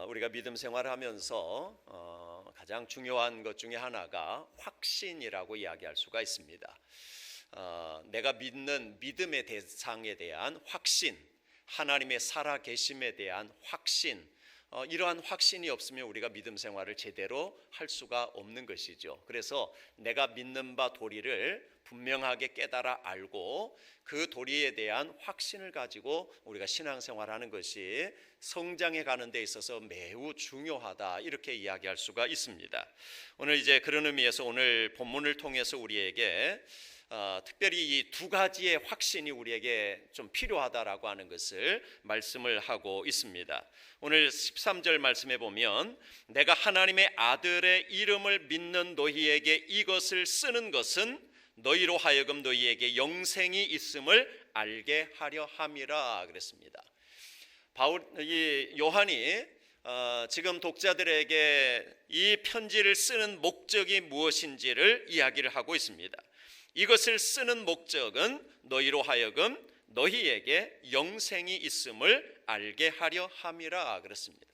우리가 믿음 생활하면서 가장 중요한 것 중에 하나가 확신이라고 이야기할 수가 있습니다. 내가 믿는 믿음의 대상에 대한 확신, 하나님의 살아계심에 대한 확신, 이러한 확신이 없으면 우리가 믿음 생활을 제대로 할 수가 없는 것이죠. 그래서 내가 믿는 바 도리를 분명하게 깨달아 알고 그 도리에 대한 확신을 가지고 우리가 신앙생활하는 것이 성장해 가는 데 있어서 매우 중요하다, 이렇게 이야기할 수가 있습니다. 오늘 이제 그런 의미에서 오늘 본문을 통해서 우리에게 특별히 이 두 가지의 확신이 우리에게 좀 필요하다라고 하는 것을 말씀을 하고 있습니다. 오늘 13절 말씀에 보면 내가 하나님의 아들의 이름을 믿는 너희에게 이것을 쓰는 것은 너희로 하여금 너희에게 영생이 있음을 알게 하려 함이라 그랬습니다. 요한이 지금 독자들에게 이 편지를 쓰는 목적이 무엇인지를 이야기를 하고 있습니다. 이것을 쓰는 목적은 너희로 하여금 너희에게 영생이 있음을 알게 하려 함이라 그랬습니다.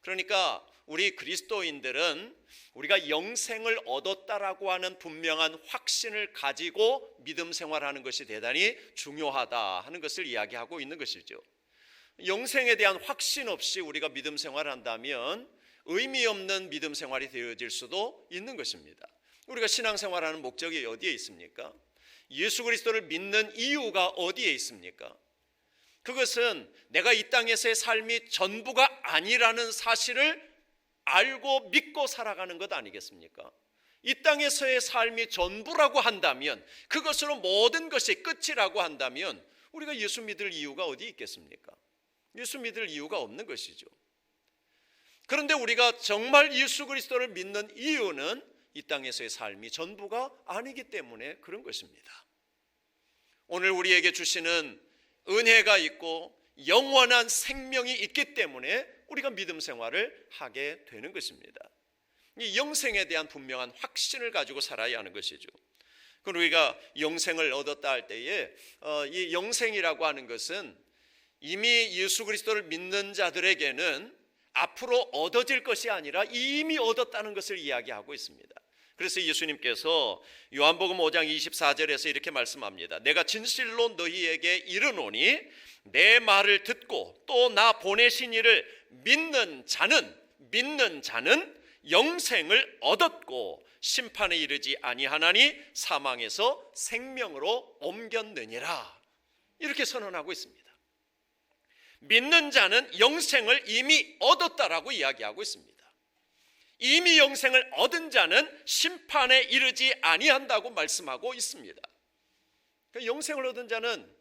그러니까 우리 그리스도인들은 우리가 영생을 얻었다라고 하는 분명한 확신을 가지고 믿음 생활하는 것이 대단히 중요하다 하는 것을 이야기하고 있는 것이죠. 영생에 대한 확신 없이 우리가 믿음 생활을 한다면 의미 없는 믿음 생활이 되어질 수도 있는 것입니다. 우리가 신앙생활하는 목적이 어디에 있습니까? 예수 그리스도를 믿는 이유가 어디에 있습니까? 그것은 내가 이 땅에서의 삶이 전부가 아니라는 사실을 알고 믿고 살아가는 것 아니겠습니까? 이 땅에서의 삶이 전부라고 한다면, 그것으로 모든 것이 끝이라고 한다면 우리가 예수 믿을 이유가 어디 있겠습니까? 예수 믿을 이유가 없는 것이죠. 그런데 우리가 정말 예수 그리스도를 믿는 이유는 이 땅에서의 삶이 전부가 아니기 때문에 그런 것입니다. 오늘 우리에게 주시는 은혜가 있고 영원한 생명이 있기 때문에 우리가 믿음 생활을 하게 되는 것입니다. 이 영생에 대한 분명한 확신을 가지고 살아야 하는 것이죠. 그리고 우리가 영생을 얻었다 할 때에 이 영생이라고 하는 것은 이미 예수 그리스도를 믿는 자들에게는 앞으로 얻어질 것이 아니라 이미 얻었다는 것을 이야기하고 있습니다. 그래서 예수님께서 요한복음 5장 24절에서 이렇게 말씀합니다. 내가 진실로 너희에게 이르노니 내 말을 듣고 또 나 보내신 이를 믿는 자는 영생을 얻었고 심판에 이르지 아니하나니 사망에서 생명으로 옮겼느니라, 이렇게 선언하고 있습니다. 믿는 자는 영생을 이미 얻었다라고 이야기하고 있습니다. 이미 영생을 얻은 자는 심판에 이르지 아니한다고 말씀하고 있습니다. 영생을 얻은 자는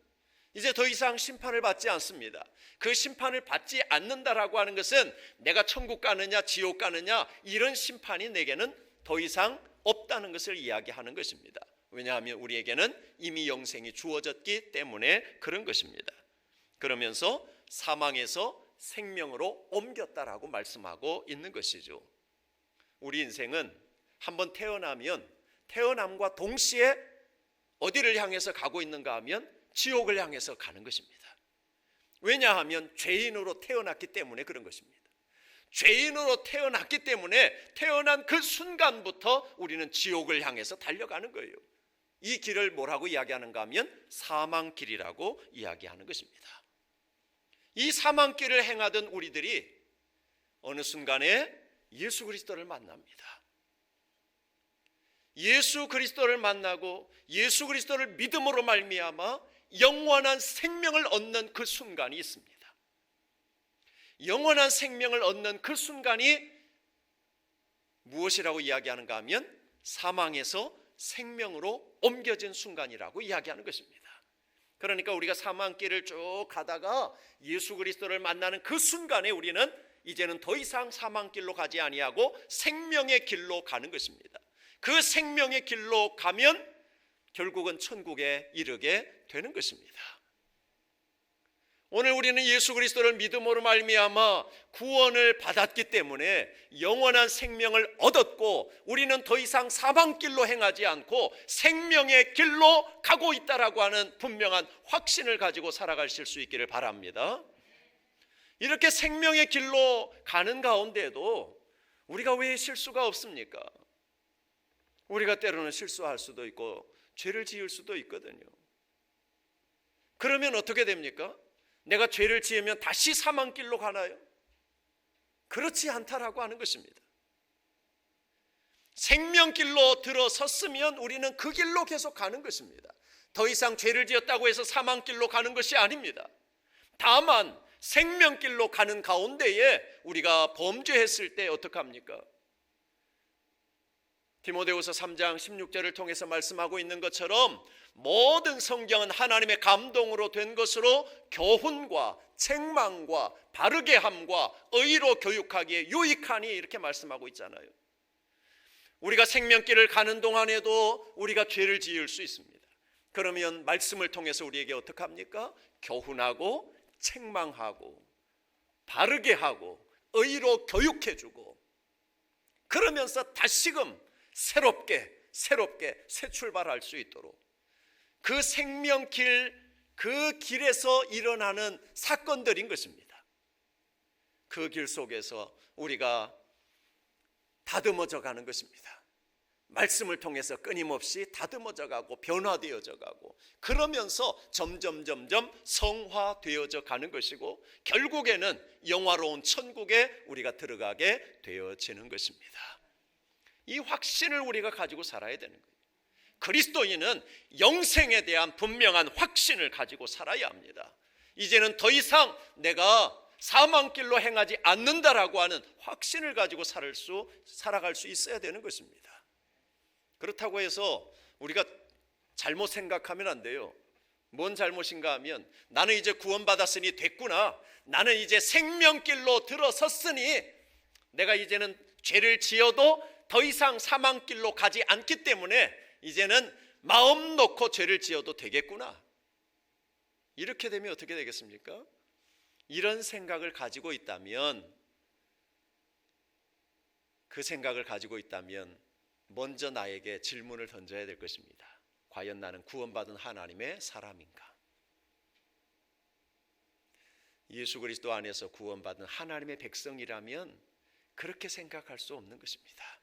이제 더 이상 심판을 받지 않습니다. 그 심판을 받지 않는다라고 하는 것은 내가 천국 가느냐 지옥 가느냐 이런 심판이 내게는 더 이상 없다는 것을 이야기하는 것입니다. 왜냐하면 우리에게는 이미 영생이 주어졌기 때문에 그런 것입니다. 그러면서 사망에서 생명으로 옮겼다라고 말씀하고 있는 것이죠. 우리 인생은 한번 태어나면 태어남과 동시에 어디를 향해서 가고 있는가 하면 지옥을 향해서 가는 것입니다. 왜냐하면 죄인으로 태어났기 때문에 그런 것입니다. 죄인으로 태어났기 때문에 태어난 그 순간부터 우리는 지옥을 향해서 달려가는 거예요. 이 길을 뭐라고 이야기하는가 하면 사망길이라고 이야기하는 것입니다. 이 사망길을 행하던 우리들이 어느 순간에 예수 그리스도를 만납니다. 예수 그리스도를 만나고 예수 그리스도를 믿음으로 말미암아 영원한 생명을 얻는 그 순간이 있습니다. 영원한 생명을 얻는 그 순간이 무엇이라고 이야기하는가 하면 사망에서 생명으로 옮겨진 순간이라고 이야기하는 것입니다. 그러니까 우리가 사망길을 쭉 가다가 예수 그리스도를 만나는 그 순간에 우리는 이제는 더 이상 사망길로 가지 아니하고 생명의 길로 가는 것입니다. 그 생명의 길로 가면 결국은 천국에 이르게 되는 것입니다. 오늘 우리는 예수 그리스도를 믿음으로 말미암아 구원을 받았기 때문에 영원한 생명을 얻었고 우리는 더 이상 사망길로 행하지 않고 생명의 길로 가고 있다라고 하는 분명한 확신을 가지고 살아가실 수 있기를 바랍니다. 이렇게 생명의 길로 가는 가운데에도 우리가 왜 실수가 없습니까? 우리가 때로는 실수할 수도 있고 죄를 지을 수도 있거든요. 그러면 어떻게 됩니까? 내가 죄를 지으면 다시 사망길로 가나요? 그렇지 않다라고 하는 것입니다. 생명길로 들어섰으면 우리는 그 길로 계속 가는 것입니다. 더 이상 죄를 지었다고 해서 사망길로 가는 것이 아닙니다. 다만 생명길로 가는 가운데에 우리가 범죄했을 때 어떡합니까? 디모데후서 3장 16절을 통해서 말씀하고 있는 것처럼 모든 성경은 하나님의 감동으로 된 것으로 교훈과 책망과 바르게 함과 의로 교육하기에 유익하니 이렇게 말씀하고 있잖아요. 우리가 생명길을 가는 동안에도 우리가 죄를 지을 수 있습니다. 그러면 말씀을 통해서 우리에게 어떻게 합니까? 교훈하고 책망하고 바르게 하고 의로 교육해주고, 그러면서 다시금 새롭게 새 출발할 수 있도록 그 생명길, 그 길에서 일어나는 사건들인 것입니다. 그 길 속에서 우리가 다듬어져 가는 것입니다. 말씀을 통해서 끊임없이 다듬어져 가고 변화되어져 가고, 그러면서 점점 성화되어져 가는 것이고, 결국에는 영화로운 천국에 우리가 들어가게 되어지는 것입니다. 이 확신을 우리가 가지고 살아야 되는 거예요. 그리스도인은 영생에 대한 분명한 확신을 가지고 살아야 합니다. 이제는 더 이상 내가 사망길로 행하지 않는다라고 하는 확신을 가지고 살아갈 수 있어야 되는 것입니다. 그렇다고 해서 우리가 잘못 생각하면 안 돼요. 뭔 잘못인가 하면, 나는 이제 구원받았으니 됐구나, 나는 이제 생명길로 들어섰으니 내가 이제는 죄를 지어도 더 이상 사망길로 가지 않기 때문에 이제는 마음 놓고 죄를 지어도 되겠구나, 이렇게 되면 어떻게 되겠습니까? 이런 생각을 가지고 있다면, 그 생각을 가지고 있다면 먼저 나에게 질문을 던져야 될 것입니다. 과연 나는 구원받은 하나님의 사람인가? 예수 그리스도 안에서 구원받은 하나님의 백성이라면 그렇게 생각할 수 없는 것입니다.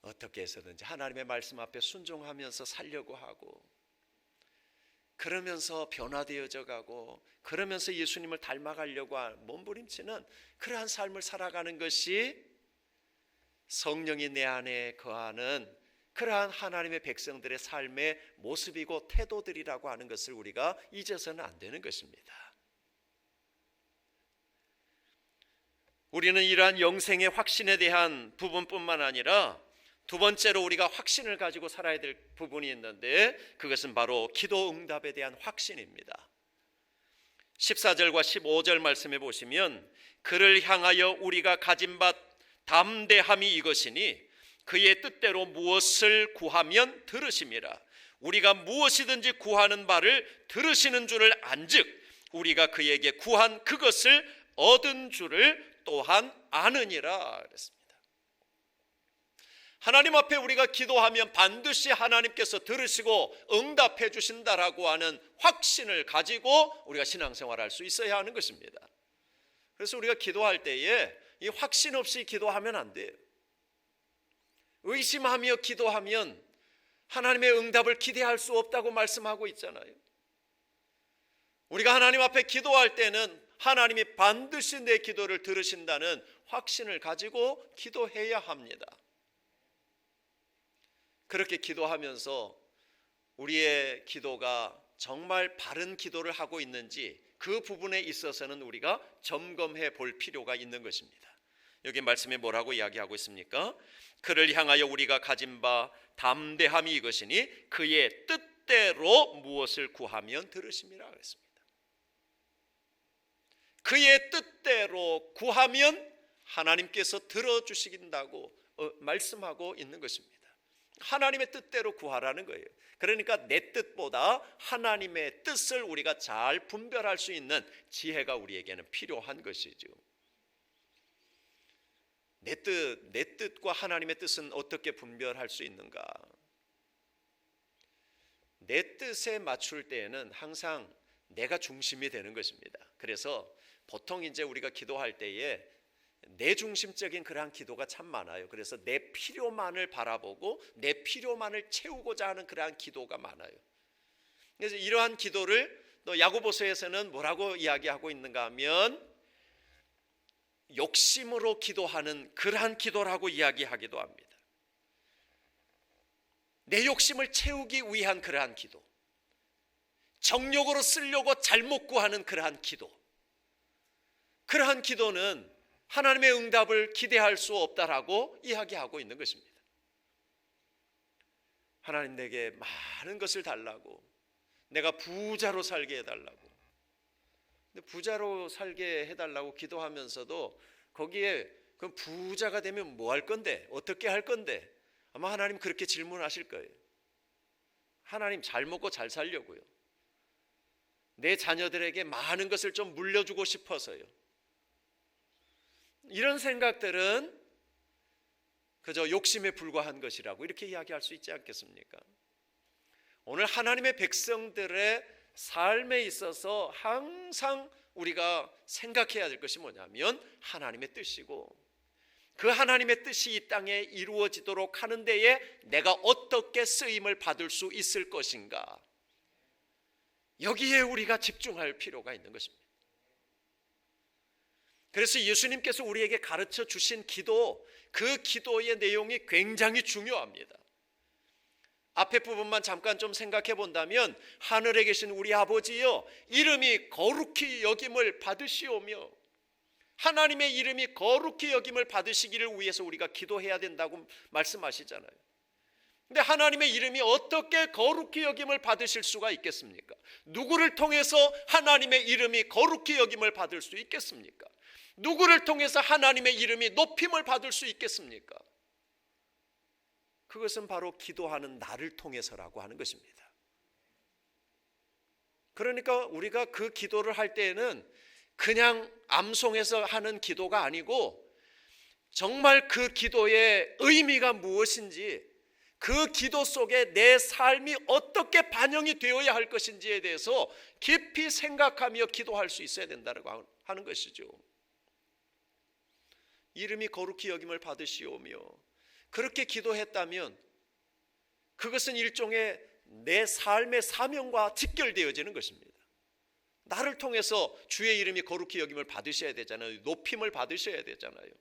어떻게 해서든지 하나님의 말씀 앞에 순종하면서 살려고 하고, 그러면서 변화되어져 가고, 그러면서 예수님을 닮아가려고 몸부림치는 그러한 삶을 살아가는 것이 성령이 내 안에 거하는 그러한 하나님의 백성들의 삶의 모습이고 태도들이라고 하는 것을 우리가 잊어서는 안 되는 것입니다. 우리는 이러한 영생의 확신에 대한 부분뿐만 아니라 두 번째로 우리가 확신을 가지고 살아야 될 부분이 있는데, 그것은 바로 기도 응답에 대한 확신입니다. 14절과 15절 말씀해 보시면, 그를 향하여 우리가 가진 바 담대함이 이것이니 그의 뜻대로 무엇을 구하면 들으심이라. 우리가 무엇이든지 구하는 바를 들으시는 줄을 안즉 우리가 그에게 구한 그것을 얻은 줄을 또한 아느니라 그랬습니다. 하나님 앞에 우리가 기도하면 반드시 하나님께서 들으시고 응답해 주신다라고 하는 확신을 가지고 우리가 신앙생활할 수 있어야 하는 것입니다. 그래서 우리가 기도할 때에 이 확신 없이 기도하면 안 돼요. 의심하며 기도하면 하나님의 응답을 기대할 수 없다고 말씀하고 있잖아요. 우리가 하나님 앞에 기도할 때는 하나님이 반드시 내 기도를 들으신다는 확신을 가지고 기도해야 합니다. 그렇게 기도하면서 우리의 기도가 정말 바른 기도를 하고 있는지 그 부분에 있어서는 우리가 점검해 볼 필요가 있는 것입니다. 여기 말씀에 뭐라고 이야기하고 있습니까? 그를 향하여 우리가 가진 바 담대함이 이것이니 그의 뜻대로 무엇을 구하면 들으심이라 그랬습니다. 그의 뜻대로 구하면 하나님께서 들어주신다고 말씀하고 있는 것입니다. 하나님의 뜻대로 구하라는 거예요. 그러니까 내 뜻보다 하나님의 뜻을 우리가 잘 분별할 수 있는 지혜가 우리에게는 필요한 것이죠. 내 뜻과 하나님의 뜻은 어떻게 분별할 수 있는가? 내 뜻에 맞출 때에는 항상 내가 중심이 되는 것입니다. 그래서 보통 이제 우리가 기도할 때에 내 중심적인 그러한 기도가 참 많아요. 그래서 내 필요만을 바라보고 내 필요만을 채우고자 하는 그러한 기도가 많아요. 그래서 이러한 기도를 또 야고보서에서는 뭐라고 이야기하고 있는가 하면 욕심으로 기도하는 그러한 기도라고 이야기하기도 합니다. 내 욕심을 채우기 위한 그러한 기도, 정욕으로 쓰려고 잘못 구하는 그러한 기도, 그러한 기도는 하나님의 응답을 기대할 수 없다라고 이야기하고 있는 것입니다. 하나님 내게 많은 것을 달라고, 내가 부자로 살게 해달라고. 근데 부자로 살게 해달라고 기도하면서도 거기에 그 부자가 되면 뭐 할 건데, 어떻게 할 건데, 아마 하나님 그렇게 질문하실 거예요. 하나님 잘 먹고 잘 살려고요. 내 자녀들에게 많은 것을 좀 물려주고 싶어서요. 이런 생각들은 그저 욕심에 불과한 것이라고 이렇게 이야기할 수 있지 않겠습니까? 오늘 하나님의 백성들의 삶에 있어서 항상 우리가 생각해야 될 것이 뭐냐면 하나님의 뜻이고, 그 하나님의 뜻이 이 땅에 이루어지도록 하는 데에 내가 어떻게 쓰임을 받을 수 있을 것인가, 여기에 우리가 집중할 필요가 있는 것입니다. 그래서 예수님께서 우리에게 가르쳐 주신 기도, 그 기도의 내용이 굉장히 중요합니다. 앞에 부분만 잠깐 좀 생각해 본다면, 하늘에 계신 우리 아버지여 이름이 거룩히 여김을 받으시오며, 하나님의 이름이 거룩히 여김을 받으시기를 위해서 우리가 기도해야 된다고 말씀하시잖아요. 근데 하나님의 이름이 어떻게 거룩히 여김을 받으실 수가 있겠습니까? 누구를 통해서 하나님의 이름이 거룩히 여김을 받을 수 있겠습니까? 누구를 통해서 하나님의 이름이 높임을 받을 수 있겠습니까? 그것은 바로 기도하는 나를 통해서라고 하는 것입니다. 그러니까 우리가 그 기도를 할 때에는 그냥 암송해서 하는 기도가 아니고, 정말 그 기도의 의미가 무엇인지, 그 기도 속에 내 삶이 어떻게 반영이 되어야 할 것인지에 대해서 깊이 생각하며 기도할 수 있어야 된다고 하는 것이죠. 이름이 거룩히 여김을 받으시오며, 그렇게 기도했다면 그것은 일종의 내 삶의 사명과 직결되어지는 것입니다. 나를 통해서 주의 이름이 거룩히 여김을 받으셔야 되잖아요. 높임을 받으셔야 되잖아요.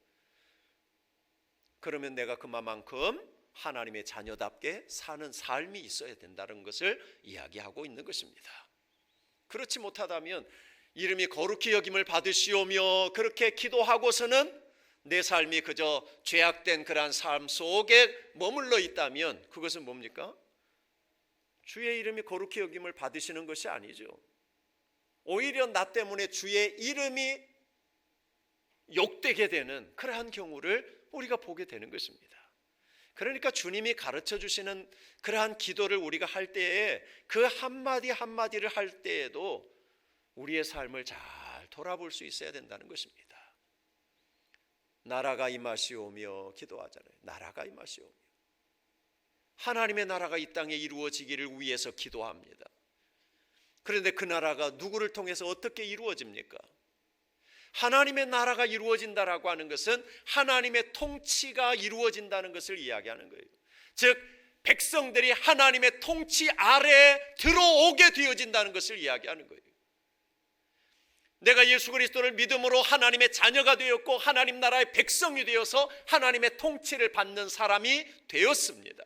그러면 내가 그만큼 하나님의 자녀답게 사는 삶이 있어야 된다는 것을 이야기하고 있는 것입니다. 그렇지 못하다면 이름이 거룩히 여김을 받으시오며 그렇게 기도하고서는 내 삶이 그저 죄악된 그러한 삶 속에 머물러 있다면 그것은 뭡니까? 주의 이름이 거룩히 여김을 받으시는 것이 아니죠. 오히려 나 때문에 주의 이름이 욕되게 되는 그러한 경우를 우리가 보게 되는 것입니다. 그러니까 주님이 가르쳐 주시는 그러한 기도를 우리가 할 때에 그 한마디 한마디를 할 때에도 우리의 삶을 잘 돌아볼 수 있어야 된다는 것입니다. 나라가 임하시오며 기도하잖아요. 나라가 임하시오며, 하나님의 나라가 이 땅에 이루어지기를 위해서 기도합니다. 그런데 그 나라가 누구를 통해서 어떻게 이루어집니까? 하나님의 나라가 이루어진다라고 하는 것은 하나님의 통치가 이루어진다는 것을 이야기하는 거예요. 즉 백성들이 하나님의 통치 아래에 들어오게 되어진다는 것을 이야기하는 거예요. 내가 예수 그리스도를 믿음으로 하나님의 자녀가 되었고 하나님 나라의 백성이 되어서 하나님의 통치를 받는 사람이 되었습니다.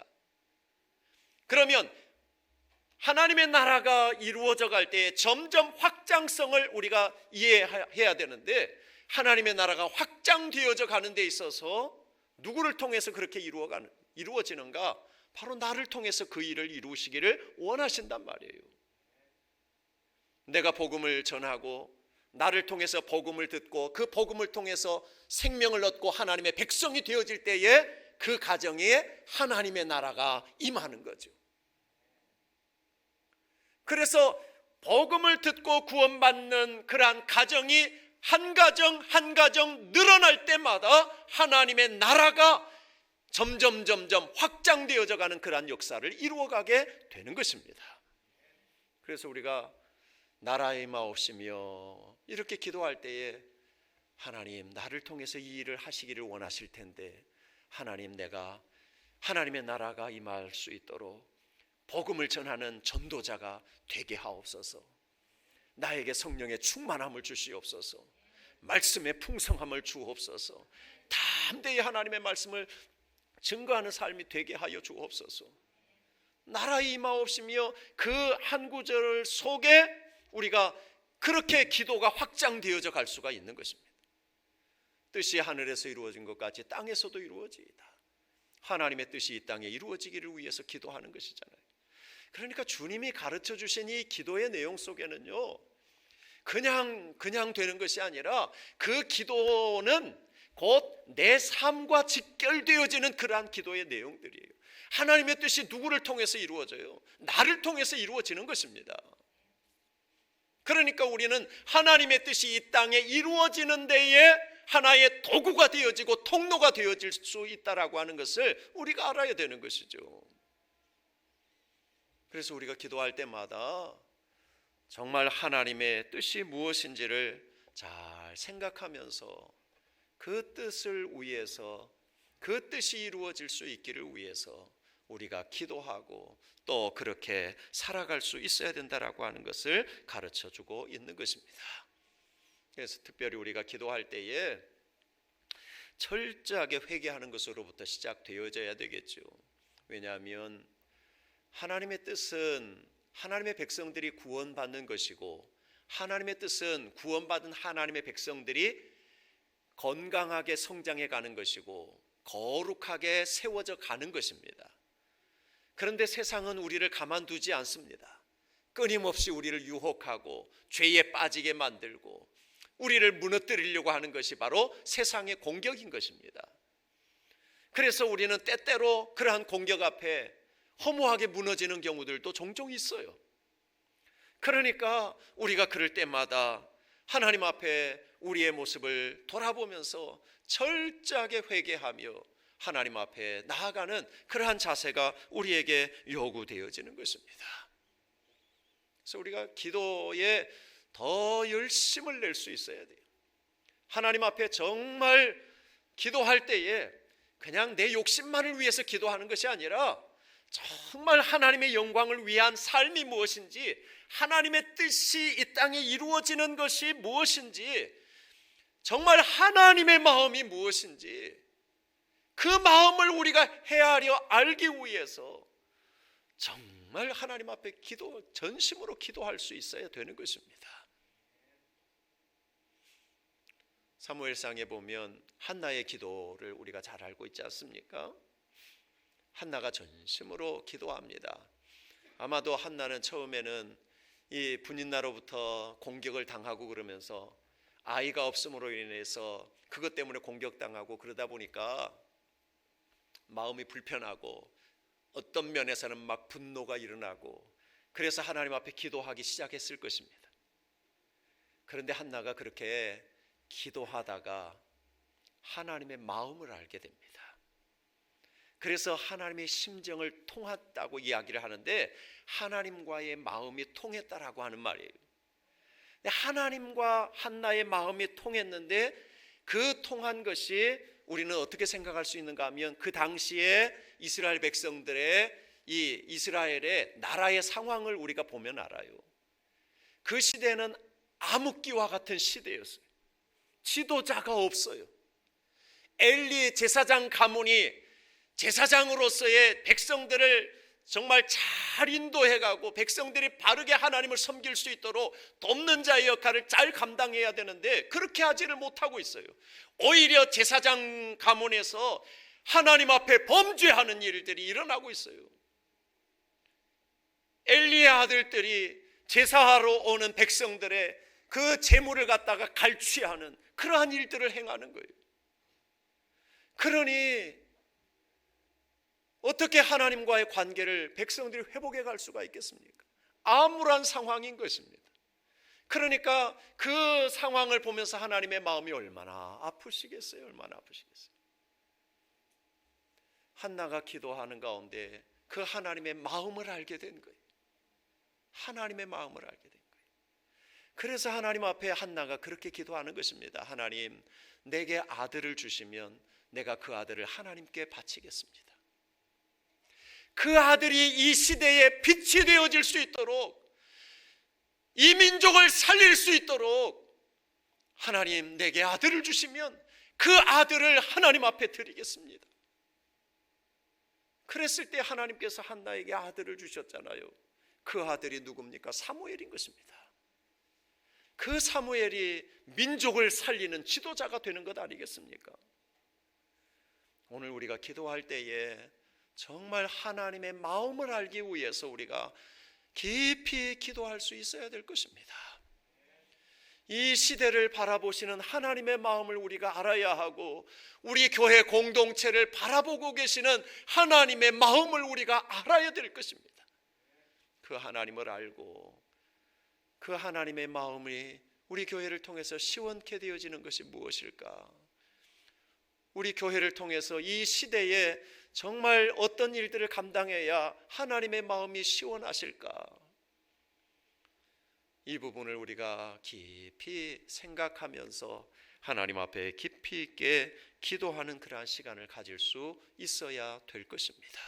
그러면 하나님의 나라가 이루어져 갈 때에 점점 확장성을 우리가 이해해야 되는데, 하나님의 나라가 확장되어져 가는 데 있어서 누구를 통해서 그렇게 이루어지는가? 바로 나를 통해서 그 일을 이루시기를 원하신단 말이에요. 내가 복음을 전하고 나를 통해서 복음을 듣고 그 복음을 통해서 생명을 얻고 하나님의 백성이 되어질 때에 그 가정에 하나님의 나라가 임하는 거죠. 그래서 복음을 듣고 구원받는 그러한 가정이 한 가정 한 가정 늘어날 때마다 하나님의 나라가 점점 확장되어져 가는 그러한 역사를 이루어가게 되는 것입니다. 그래서 우리가 나라의 마옵시며 이렇게 기도할 때에 하나님 나를 통해서 이 일을 하시기를 원하실 텐데 하나님 내가 하나님의 나라가 임할 수 있도록 복음을 전하는 전도자가 되게 하옵소서. 나에게 성령의 충만함을 주시옵소서. 말씀의 풍성함을 주옵소서. 담대히 하나님의 말씀을 증거하는 삶이 되게 하여 주옵소서. 나라의 임하옵시며 그 한 구절 속에 우리가 그렇게 기도가 확장되어져 갈 수가 있는 것입니다. 뜻이 하늘에서 이루어진 것 같이 땅에서도 이루어지이다. 하나님의 뜻이 이 땅에 이루어지기를 위해서 기도하는 것이잖아요. 그러니까 주님이 가르쳐 주신 이 기도의 내용 속에는요, 그냥 되는 것이 아니라 그 기도는 곧 내 삶과 직결되어지는 그러한 기도의 내용들이에요. 하나님의 뜻이 누구를 통해서 이루어져요? 나를 통해서 이루어지는 것입니다. 그러니까 우리는 하나님의 뜻이 이 땅에 이루어지는 데에 하나의 도구가 되어지고 통로가 되어질 수 있다라고 하는 것을 우리가 알아야 되는 것이죠. 그래서 우리가 기도할 때마다 정말 하나님의 뜻이 무엇인지를 잘 생각하면서 그 뜻을 위해서, 그 뜻이 이루어질 수 있기를 위해서 우리가 기도하고 또 그렇게 살아갈 수 있어야 된다라고 하는 것을 가르쳐 주고 있는 것입니다. 그래서 특별히 우리가 기도할 때에 철저하게 회개하는 것으로부터 시작되어져야 되겠죠. 왜냐하면 하나님의 뜻은 하나님의 백성들이 구원받는 것이고, 하나님의 뜻은 구원받은 하나님의 백성들이 건강하게 성장해 가는 것이고 거룩하게 세워져 가는 것입니다. 그런데 세상은 우리를 가만두지 않습니다. 끊임없이 우리를 유혹하고 죄에 빠지게 만들고 우리를 무너뜨리려고 하는 것이 바로 세상의 공격인 것입니다. 그래서 우리는 때때로 그러한 공격 앞에 허무하게 무너지는 경우들도 종종 있어요. 그러니까 우리가 그럴 때마다 하나님 앞에 우리의 모습을 돌아보면서 철저하게 회개하며 하나님 앞에 나아가는 그러한 자세가 우리에게 요구되어지는 것입니다. 그래서 우리가 기도에 더 열심을 낼 수 있어야 돼요. 하나님 앞에 정말 기도할 때에 그냥 내 욕심만을 위해서 기도하는 것이 아니라 정말 하나님의 영광을 위한 삶이 무엇인지, 하나님의 뜻이 이 땅에 이루어지는 것이 무엇인지, 정말 하나님의 마음이 무엇인지 그 마음을 우리가 헤아려 알기 위해서 정말 하나님 앞에 전심으로 기도할 수 있어야 되는 것입니다. 사무엘상에 보면 한나의 기도를 우리가 잘 알고 있지 않습니까? 한나가 전심으로 기도합니다. 아마도 한나는 처음에는 이 분인나로부터 공격을 당하고 그러면서 아이가 없음으로 인해서 그것 때문에 공격당하고 그러다 보니까 마음이 불편하고 어떤 면에서는 막 분노가 일어나고 그래서 하나님 앞에 기도하기 시작했을 것입니다. 그런데 한나가 그렇게 기도하다가 하나님의 마음을 알게 됩니다. 그래서 하나님의 심정을 통했다고 이야기를 하는데 하나님과의 마음이 통했다라고 하는 말이에요. 하나님과 한나의 마음이 통했는데 그 통한 것이 우리는 어떻게 생각할 수 있는가 하면 그 당시에 이스라엘 백성들의 이 이스라엘의 나라의 상황을 우리가 보면 알아요. 그 시대는 암흑기와 같은 시대였어요. 지도자가 없어요. 엘리 제사장 가문이 제사장으로서의 백성들을 정말 잘 인도해가고 백성들이 바르게 하나님을 섬길 수 있도록 돕는 자의 역할을 잘 감당해야 되는데 그렇게 하지를 못하고 있어요. 오히려 제사장 가문에서 하나님 앞에 범죄하는 일들이 일어나고 있어요. 엘리의 아들들이 제사하러 오는 백성들의 그 재물을 갖다가 갈취하는 그러한 일들을 행하는 거예요. 그러니 어떻게 하나님과의 관계를 백성들이 회복해 갈 수가 있겠습니까? 암울한 상황인 것입니다. 그러니까 그 상황을 보면서 하나님의 마음이 얼마나 아프시겠어요? 얼마나 아프시겠어요? 한나가 기도하는 가운데 그 하나님의 마음을 알게 된 거예요. 하나님의 마음을 알게 된 거예요. 그래서 하나님 앞에 한나가 그렇게 기도하는 것입니다. 하나님, 내게 아들을 주시면 내가 그 아들을 하나님께 바치겠습니다. 그 아들이 이 시대에 빛이 되어질 수 있도록, 이 민족을 살릴 수 있도록 하나님 내게 아들을 주시면 그 아들을 하나님 앞에 드리겠습니다. 그랬을 때 하나님께서 한나에게 아들을 주셨잖아요. 그 아들이 누굽니까? 사무엘인 것입니다. 그 사무엘이 민족을 살리는 지도자가 되는 것 아니겠습니까? 오늘 우리가 기도할 때에 정말 하나님의 마음을 알기 위해서 우리가 깊이 기도할 수 있어야 될 것입니다. 이 시대를 바라보시는 하나님의 마음을 우리가 알아야 하고, 우리 교회 공동체를 바라보고 계시는 하나님의 마음을 우리가 알아야 될 것입니다. 그 하나님을 알고 그 하나님의 마음이 우리 교회를 통해서 시원케 되어지는 것이 무엇일까? 우리 교회를 통해서 이 시대에 정말 어떤 일들을 감당해야 하나님의 마음이 시원하실까? 이 부분을 우리가 깊이 생각하면서 하나님 앞에 깊이 있게 기도하는 그러한 시간을 가질 수 있어야 될 것입니다.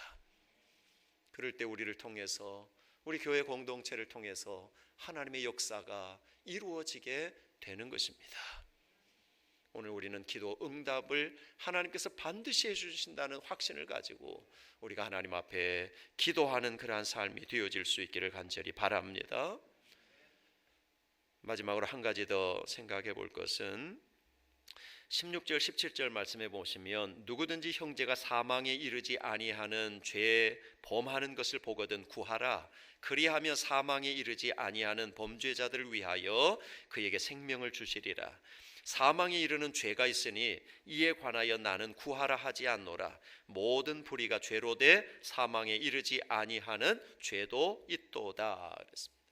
그럴 때 우리를 통해서, 우리 교회 공동체를 통해서 하나님의 역사가 이루어지게 되는 것입니다. 오늘 우리는 기도 응답을 하나님께서 반드시 해주신다는 확신을 가지고 우리가 하나님 앞에 기도하는 그러한 삶이 되어질 수 있기를 간절히 바랍니다. 마지막으로 한 가지 더 생각해 볼 것은 16절 17절 말씀해 보시면, 누구든지 형제가 사망에 이르지 아니하는 죄 범하는 것을 보거든 구하라. 그리하면 사망에 이르지 아니하는 범죄자들을 위하여 그에게 생명을 주시리라. 사망에 이르는 죄가 있으니 이에 관하여 나는 구하라 하지 않노라. 모든 불의가 죄로 돼 사망에 이르지 아니하는 죄도 있도다. 그랬습니다.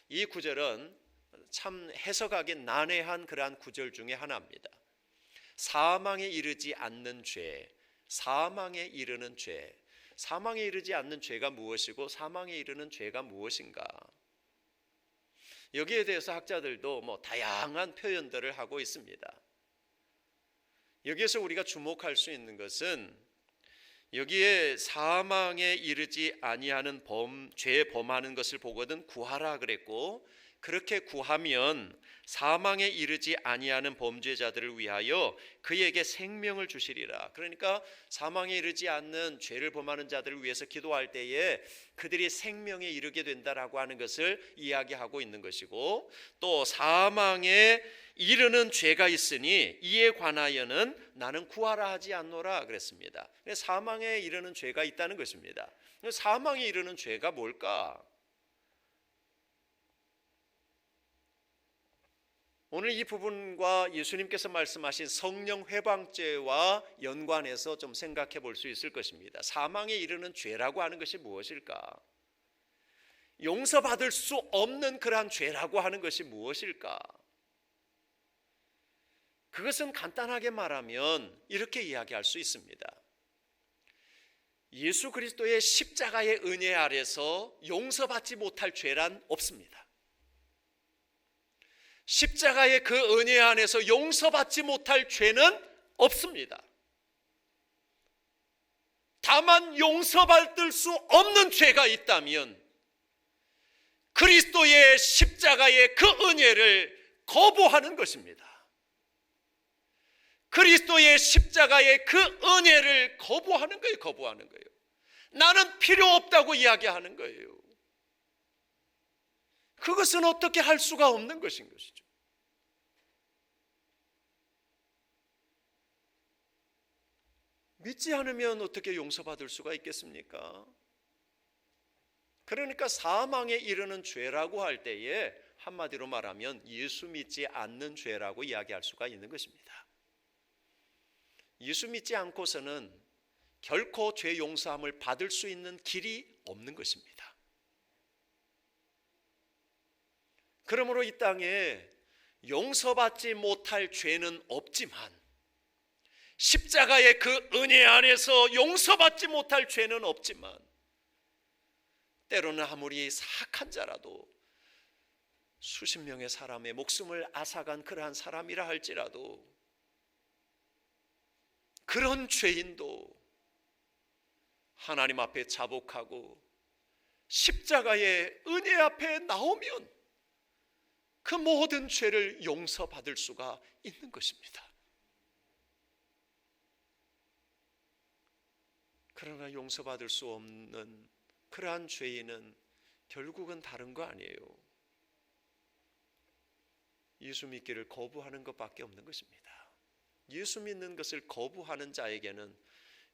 이 구절은 참 해석하기 난해한 그러한 구절 중에 하나입니다. 사망에 이르지 않는 죄, 사망에 이르는 죄, 사망에 이르지 않는 죄가 무엇이고 사망에 이르는 죄가 무엇인가? 여기에 대해서 학자들도 다양한 표현들을 하고 있습니다. 여기에서 우리가 주목할 수 있는 것은, 여기에 사망에 이르지 아니하는 죄 범하는 것을 보거든 구하라 그랬고, 그렇게 구하면 사망에 이르지 아니하는 범죄자들을 위하여 그에게 생명을 주시리라. 그러니까 사망에 이르지 않는 죄를 범하는 자들을 위해서 기도할 때에 그들이 생명에 이르게 된다라고 하는 것을 이야기하고 있는 것이고, 또 사망에 이르는 죄가 있으니 이에 관하여는 나는 구하라 하지 않노라 그랬습니다. 사망에 이르는 죄가 있다는 것입니다. 사망에 이르는 죄가 뭘까? 오늘 이 부분과 예수님께서 말씀하신 성령 회방죄와 연관해서 좀 생각해 볼 수 있을 것입니다. 사망에 이르는 죄라고 하는 것이 무엇일까? 용서받을 수 없는 그러한 죄라고 하는 것이 무엇일까? 그것은 간단하게 말하면 이렇게 이야기할 수 있습니다. 예수 그리스도의 십자가의 은혜 아래서 용서받지 못할 죄란 없습니다. 십자가의 그 은혜 안에서 용서받지 못할 죄는 없습니다. 다만 용서받을 수 없는 죄가 있다면 그리스도의 십자가의 그 은혜를 거부하는 것입니다. 그리스도의 십자가의 그 은혜를 거부하는 거예요. 나는 필요 없다고 이야기하는 거예요. 그것은 어떻게 할 수가 없는 것인 것이죠. 믿지 않으면 어떻게 용서받을 수가 있겠습니까? 그러니까 사망에 이르는 죄라고 할 때에 한마디로 말하면 예수 믿지 않는 죄라고 이야기할 수가 있는 것입니다. 예수 믿지 않고서는 결코 죄 용서함을 받을 수 있는 길이 없는 것입니다. 그러므로 이 땅에 용서받지 못할 죄는 없지만, 십자가의 그 은혜 안에서 용서받지 못할 죄는 없지만, 때로는 아무리 사악한 자라도 수십 명의 사람의 목숨을 앗아간 그러한 사람이라 할지라도, 그런 죄인도 하나님 앞에 자복하고 십자가의 은혜 앞에 나오면 그 모든 죄를 용서받을 수가 있는 것입니다. 그러나 용서받을 수 없는 그러한 죄인은 결국은 다른 거 아니에요. 예수 믿기를 거부하는 것밖에 없는 것입니다. 예수 믿는 것을 거부하는 자에게는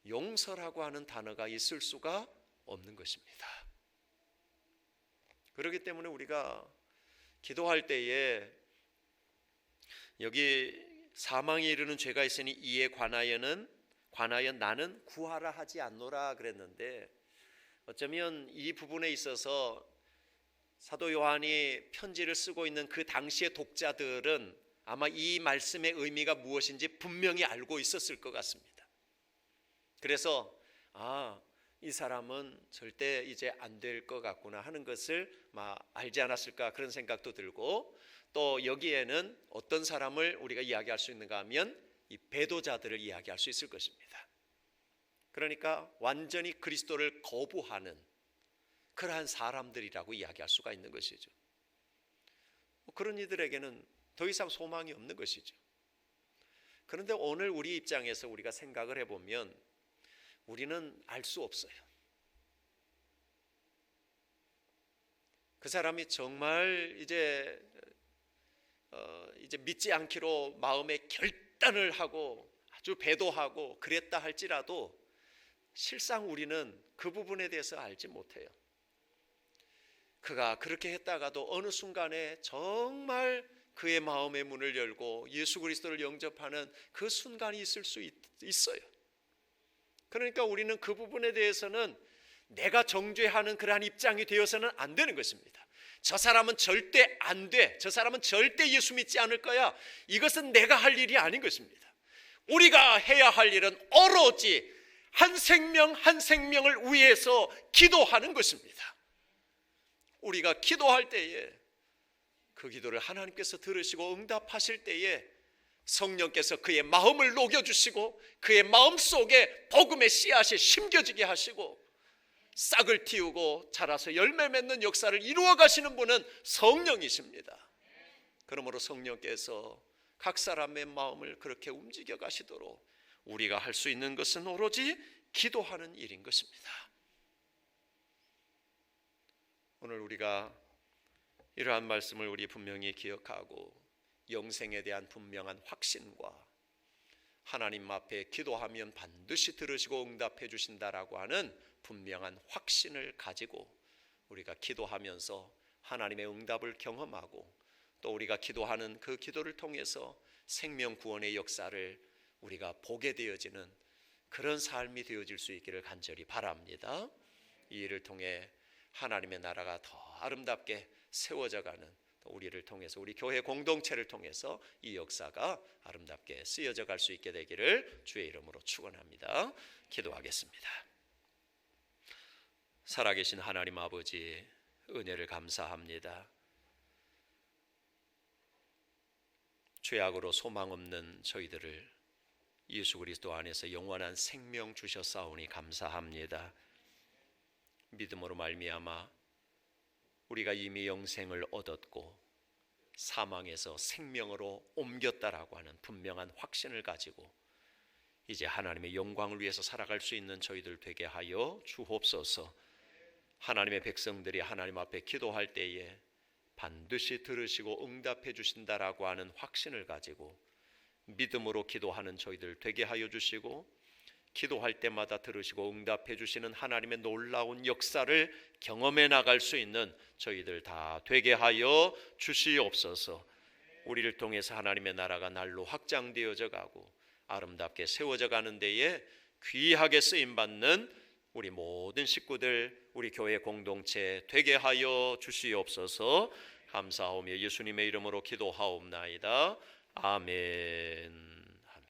용서라고 하는 단어가 있을 수가 없는 것입니다. 그렇기 때문에 우리가 기도할 때에 여기 사망에 이르는 죄가 있으니 이에 관하여 나는 구하라 하지 않노라 그랬는데, 어쩌면 이 부분에 있어서 사도 요한이 편지를 쓰고 있는 그 당시의 독자들은 아마 이 말씀의 의미가 무엇인지 분명히 알고 있었을 것 같습니다. 그래서 이 사람은 절대 이제 안 될 것 같구나 하는 것을 알지 않았을까, 그런 생각도 들고, 또 여기에는 어떤 사람을 우리가 이야기할 수 있는가 하면 이 배도자들을 이야기할 수 있을 것입니다. 그러니까 완전히 그리스도를 거부하는 그러한 사람들이라고 이야기할 수가 있는 것이죠. 그런 이들에게는 더 이상 소망이 없는 것이죠. 그런데 오늘 우리 입장에서 우리가 생각을 해보면 우리는 알 수 없어요. 그 사람이 정말 이제 믿지 않기로 마음에 결단을 하고 아주 배도하고 그랬다 할지라도 실상 우리는 그 부분에 대해서 알지 못해요. 그가 그렇게 했다가도 어느 순간에 정말 그의 마음의 문을 열고 예수 그리스도를 영접하는 그 순간이 있을 수 있어요. 그러니까 우리는 그 부분에 대해서는 내가 정죄하는 그러한 입장이 되어서는 안 되는 것입니다. 저 사람은 절대 안 돼, 저 사람은 절대 예수 믿지 않을 거야, 이것은 내가 할 일이 아닌 것입니다. 우리가 해야 할 일은 오로지 한 생명 한 생명을 위해서 기도하는 것입니다. 우리가 기도할 때에 그 기도를 하나님께서 들으시고 응답하실 때에 성령께서 그의 마음을 녹여주시고 그의 마음속에 복음의 씨앗이 심겨지게 하시고 싹을 틔우고 자라서 열매 맺는 역사를 이루어 가시는 분은 성령이십니다. 그러므로 성령께서 각 사람의 마음을 그렇게 움직여 가시도록 우리가 할 수 있는 것은 오로지 기도하는 일인 것입니다. 오늘 우리가 이러한 말씀을 우리 분명히 기억하고 영생에 대한 분명한 확신과 하나님 앞에 기도하면 반드시 들으시고 응답해 주신다라고 하는 분명한 확신을 가지고 우리가 기도하면서 하나님의 응답을 경험하고 또 우리가 기도하는 그 기도를 통해서 생명 구원의 역사를 우리가 보게 되어지는 그런 삶이 되어질 수 있기를 간절히 바랍니다. 이 일을 통해 하나님의 나라가 더 아름답게 세워져가는, 우리를 통해서 우리 교회 공동체를 통해서 이 역사가 아름답게 쓰여져 갈 수 있게 되기를 주의 이름으로 축원합니다. 기도하겠습니다. 살아계신 하나님 아버지, 은혜를 감사합니다. 죄악으로 소망 없는 저희들을 예수 그리스도 안에서 영원한 생명 주셨사오니 감사합니다. 믿음으로 말미암아 우리가 이미 영생을 얻었고 사망에서 생명으로 옮겼다라고 하는 분명한 확신을 가지고 이제 하나님의 영광을 위해서 살아갈 수 있는 저희들 되게 하여 주옵소서. 하나님의 백성들이 하나님 앞에 기도할 때에 반드시 들으시고 응답해 주신다라고 하는 확신을 가지고 믿음으로 기도하는 저희들 되게 하여 주시고, 기도할 때마다 들으시고 응답해 주시는 하나님의 놀라운 역사를 경험해 나갈 수 있는 저희들 다 되게 하여 주시옵소서. 우리를 통해서 하나님의 나라가 날로 확장되어져 가고 아름답게 세워져 가는 데에 귀하게 쓰임받는 우리 모든 식구들, 우리 교회 공동체 되게 하여 주시옵소서. 감사하오며 예수님의 이름으로 기도하옵나이다. 아멘.